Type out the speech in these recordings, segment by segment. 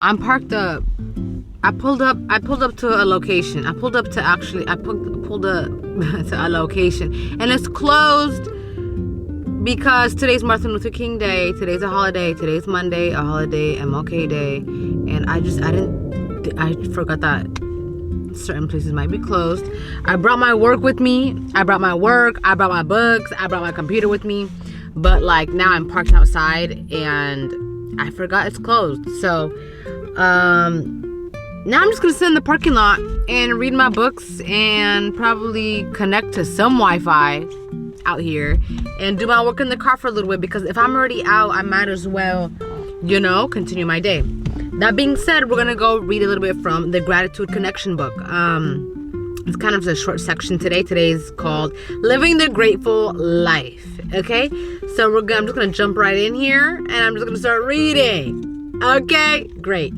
I'm parked up. I pulled up to a location. I pulled up to to a location, and it's closed because today's Martin Luther King Day. Today's a holiday. Today's Monday, a holiday, MLK Day, and I forgot that certain places might be closed. I brought my work with me. I brought my work. I brought my books. I brought my computer with me, but like now I'm parked outside and I forgot it's closed. So now I'm just gonna sit in the parking lot and read my books and probably connect to some Wi-Fi out here and do my work in the car for a little bit, because if I'm already out, I might as well, continue my day. That being said, we're gonna go read a little bit from the Gratitude Connection book. It's kind of a short section today. Today's called Living the Grateful Life. Okay, so I'm just gonna jump right in here and I'm just gonna start reading. Okay, great.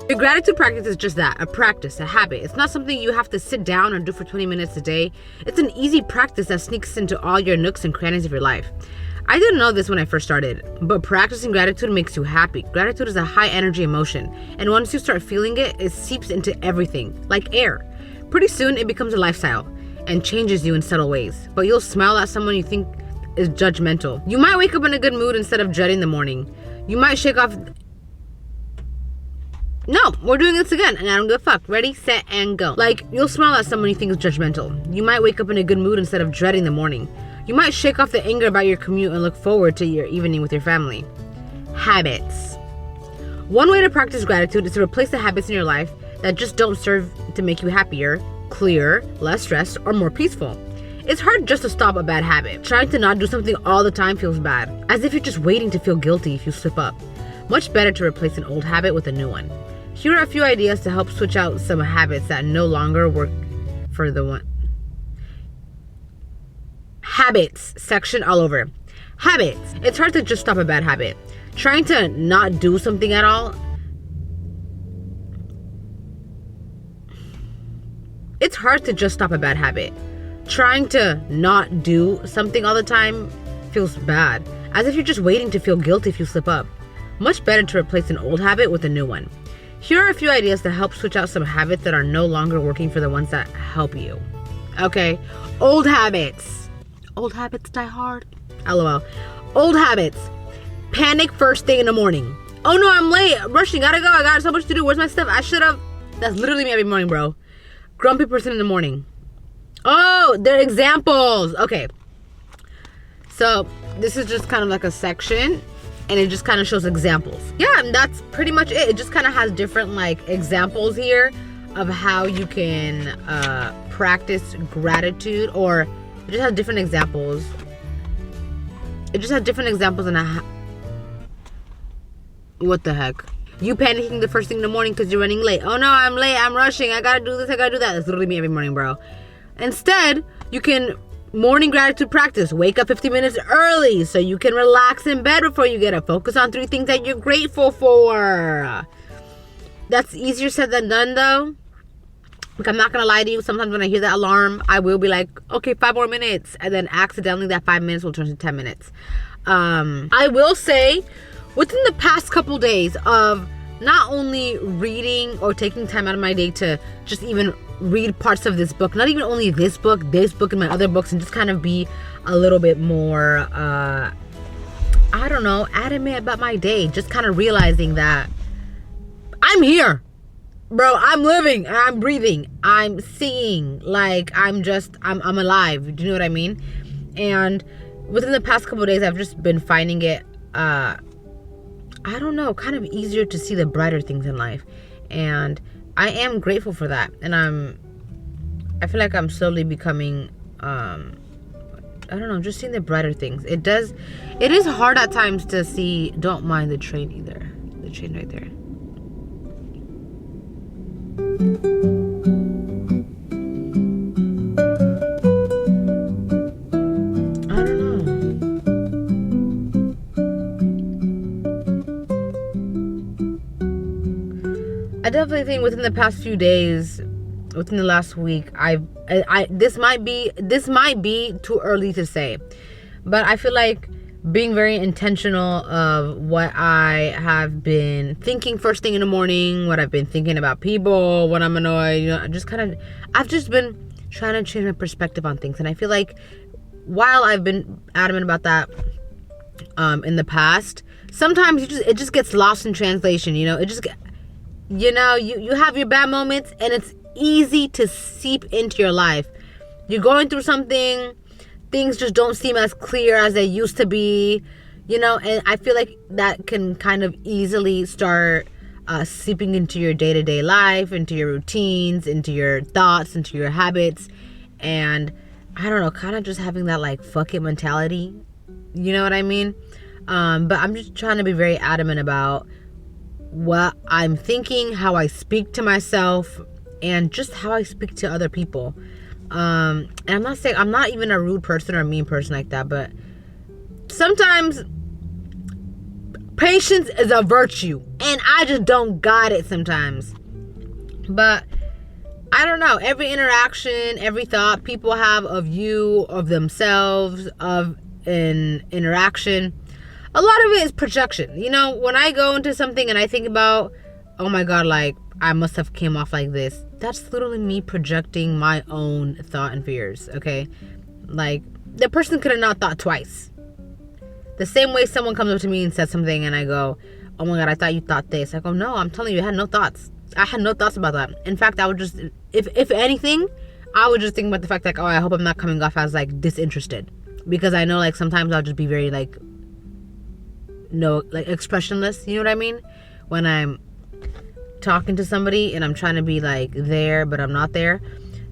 Your gratitude practice is just that, a practice, a habit. It's not something you have to sit down and do for 20 minutes a day. It's an easy practice that sneaks into all your nooks and crannies of your life. I didn't know this when I first started, but practicing gratitude makes you happy. Gratitude is a high energy emotion, and once you start feeling it, it seeps into everything, like air. Pretty soon, it becomes a lifestyle and changes you in subtle ways. But you'll smile at someone you think is judgmental. You might wake up in a good mood instead of dreading the morning. You might shake off... No, we're doing this again, and I don't give a fuck. Ready, set, and go. Like, you'll smile at someone you think is judgmental. You might wake up in a good mood instead of dreading the morning. You might shake off the anger about your commute and look forward to your evening with your family. Habits. One way to practice gratitude is to replace the habits in your life that just don't serve to make you happier, clearer, less stressed, or more peaceful. It's hard just to stop a bad habit. Trying to not do something all the time feels bad, as if you're just waiting to feel guilty if you slip up. Much better to replace an old habit with a new one. Here are a few ideas to help switch out some habits that no longer work for the one. Habits section all over. Habits. It's hard to just stop a bad habit. Trying to not do something at all. It's hard to just stop a bad habit. Trying to not do something all the time feels bad, as if you're just waiting to feel guilty if you slip up. Much better to replace an old habit with a new one. Here are a few ideas to help switch out some habits that are no longer working for the ones that help you. Okay, old habits. Old habits die hard. LOL. Old habits. Panic first thing in the morning. Oh no, I'm late. I'm rushing. Gotta go. I got so much to do. Where's my stuff? I should have. That's literally me every morning, bro. Grumpy person in the morning. Oh, they're examples. Okay. So this is just kind of like a section, and it just kind of shows examples. Yeah, and that's pretty much it. It just kind of has different like examples here of how you can practice gratitude, or it just has different examples. It just has different examples what the heck? You panicking the first thing in the morning because you're running late. Oh no, I'm late. I'm rushing. I gotta do this. I gotta do that. That's literally me every morning, bro. Instead, you can morning gratitude practice. Wake up 15 minutes early so you can relax in bed before you get up. Focus on 3 things that you're grateful for. That's easier said than done, though. Like, I'm not gonna lie to you. Sometimes when I hear that alarm, I will be like, okay, 5 more minutes. And then accidentally that 5 minutes will turn to 10 minutes. I will say, within the past couple days of not only reading or taking time out of my day to just even read parts of this book, not even only this book and my other books, and just kind of be a little bit more, I don't know, adamant about my day. Just kind of realizing that I'm here. Bro, I'm living, I'm breathing, I'm seeing, like, I'm alive. Do you know what I mean? And within the past couple of days, I've just been finding it, I don't know, kind of easier to see the brighter things in life. And I am grateful for that. And I feel like I'm slowly becoming, I don't know, just seeing the brighter things. It is hard at times to see. Don't mind the train either. The train right there. I don't know. I definitely think within the past few days, within the last week, this might be too early to say, but I feel like being very intentional of what I have been thinking first thing in the morning, what I've been thinking about people, when I'm annoyed, I've just been trying to change my perspective on things. And I feel like while I've been adamant about that in the past, sometimes it just gets lost in translation. You have your bad moments, and it's easy to seep into your life. You're going through something, things just don't seem as clear as they used to be, and I feel like that can kind of easily start seeping into your day-to-day life, into your routines, into your thoughts, into your habits. And I don't know, kind of just having that like fuck it mentality. You know what I mean? But I'm just trying to be very adamant about what I'm thinking, how I speak to myself, and just how I speak to other people. And I'm not even a rude person or a mean person like that, but sometimes patience is a virtue, and I just don't got it sometimes. But I don't know, every interaction, every thought people have of you, of themselves, of an interaction, a lot of it is projection. When I go into something and I think about, oh my God, like I must have came off like this, that's literally me projecting my own thought and fears. Okay, like the person could have not thought twice. The same way someone comes up to me and says something and I go, oh my God, I thought you thought this. I go, no, I'm telling you, I had no thoughts. I had no thoughts about that. In fact, I would just, if anything, I would just think about the fact like, oh, I hope I'm not coming off as like disinterested, because I know like sometimes I'll just be very like expressionless. You know what I mean? When I'm talking to somebody and I'm trying to be like there, but I'm not there.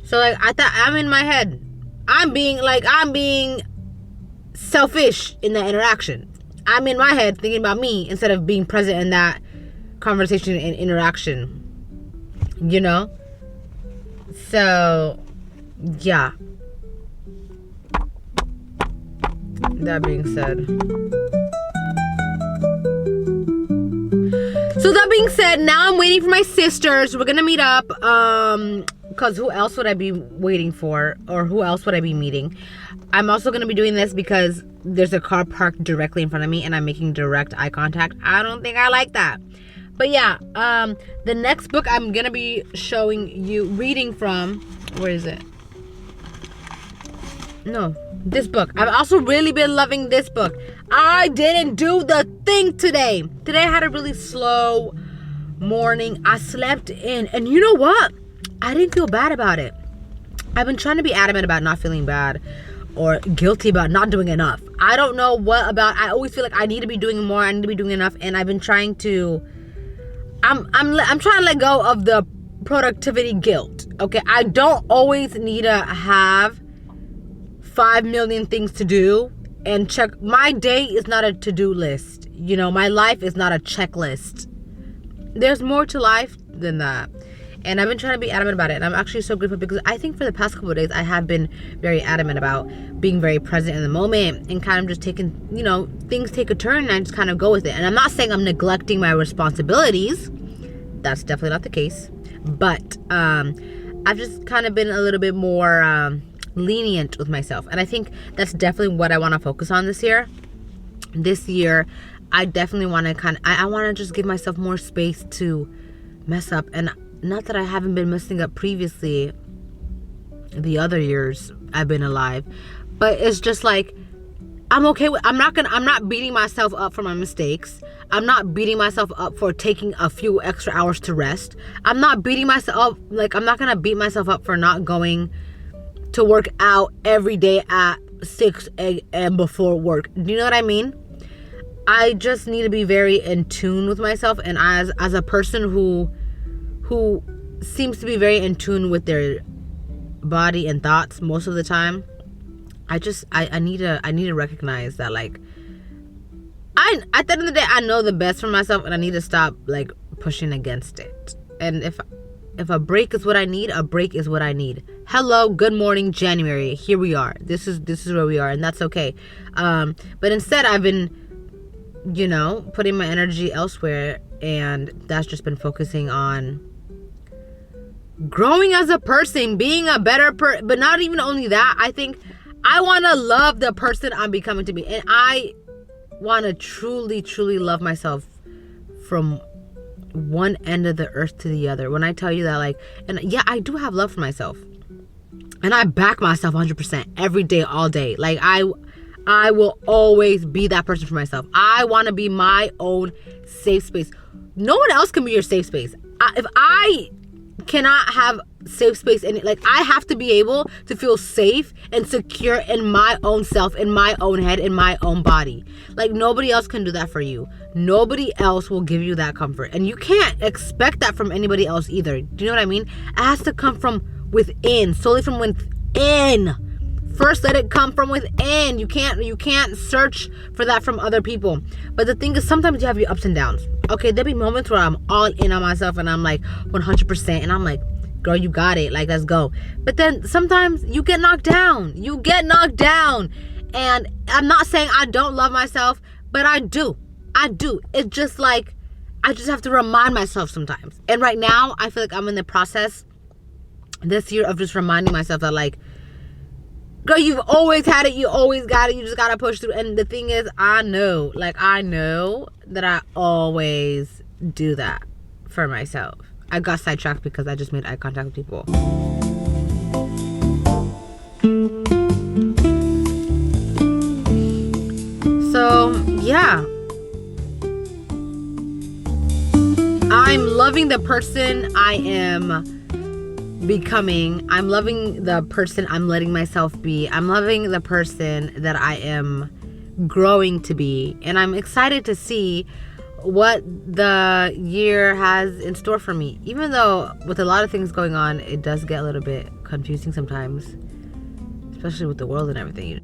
So like I thought I'm in my head. I'm being selfish in that interaction. I'm in my head thinking about me instead of being present in that conversation and interaction. So yeah. That being said, now I'm waiting for my sisters. We're gonna meet up. Because who else would I be waiting for? Or who else would I be meeting? I'm also gonna be doing this because there's a car parked directly in front of me and I'm making direct eye contact. I don't think I like that. But yeah, the next book I'm gonna be reading from, where is it? No, this book. I've also really been loving this book. I didn't do the thing today. Today I had a really slow morning. I slept in, and you know what? I didn't feel bad about it. I've been trying to be adamant about not feeling bad or guilty about not doing enough. I don't know what about. I always feel like I need to be doing more. I need to be doing enough, and I've been trying to. I'm trying to let go of the productivity guilt. Okay, I don't always need to have 5 million things to do and check. My day is not a to-do list. My life is not a checklist. There's more to life than that. And I've been trying to be adamant about it. And I'm actually so grateful because I think for the past couple of days, I have been very adamant about being very present in the moment and kind of just taking, things take a turn and I just kind of go with it. And I'm not saying I'm neglecting my responsibilities. That's definitely not the case. But I've just kind of been a little bit more lenient with myself. And I think that's definitely what I want to focus on this year. This year, I definitely want to I want to just give myself more space to mess up. And not that I haven't been messing up previously the other years I've been alive, but it's just like I'm okay with, I'm not beating myself up for my mistakes. I'm not beating myself up for taking a few extra hours to rest. I'm not beating myself up, I'm not gonna beat myself up for not going to work out every day at 6 a.m. before work. Do you know what I mean? I just need to be very in tune with myself, and as a person who seems to be very in tune with their body and thoughts most of the time, I need to recognize that at the end of the day I know the best for myself, and I need to stop pushing against it. And if a break is what I need, a break is what I need. Hello, good morning, January. Here we are. This is where we are, and that's okay. But instead I've been putting my energy elsewhere, and that's just been focusing on growing as a person, being a better person. But not even only that, I think I want to love the person I'm becoming to be. And I want to truly, truly love myself from one end of the earth to the other. When I tell you that, like, and yeah, I do have love for myself. And I back myself 100% every day, all day. Like, I will always be that person for myself. I want to be my own safe space. No one else can be your safe space. If I cannot have safe space, and like, I have to be able to feel safe and secure in my own self, in my own head, in my own body. Like, nobody else can do that for you. Nobody else will give you that comfort, and you can't expect that from anybody else either. Do you know what I mean? It has to come from within, solely from within. First, let it come from within. You can't search for that from other people. But the thing is, sometimes you have your ups and downs. Okay, there'll be moments where I'm all in on myself and I'm like 100%, and I'm like, girl, you got it. Like, let's go. But then sometimes you get knocked down. You get knocked down. And I'm not saying I don't love myself, but I do. I do. It's just like, I just have to remind myself sometimes. And right now, I feel like I'm in the process this year of just reminding myself that, like, girl, you've always had it. You always got it. You just got to push through. And the thing is, I know that I always do that for myself. I got sidetracked because I just made eye contact with people. So, yeah. I'm loving the person I am becoming. I'm loving the person I'm letting myself be. I'm loving the person that I am growing to be. And I'm excited to see what the year has in store for me. Even though with a lot of things going on, it does get a little bit confusing sometimes, especially with the world and everything.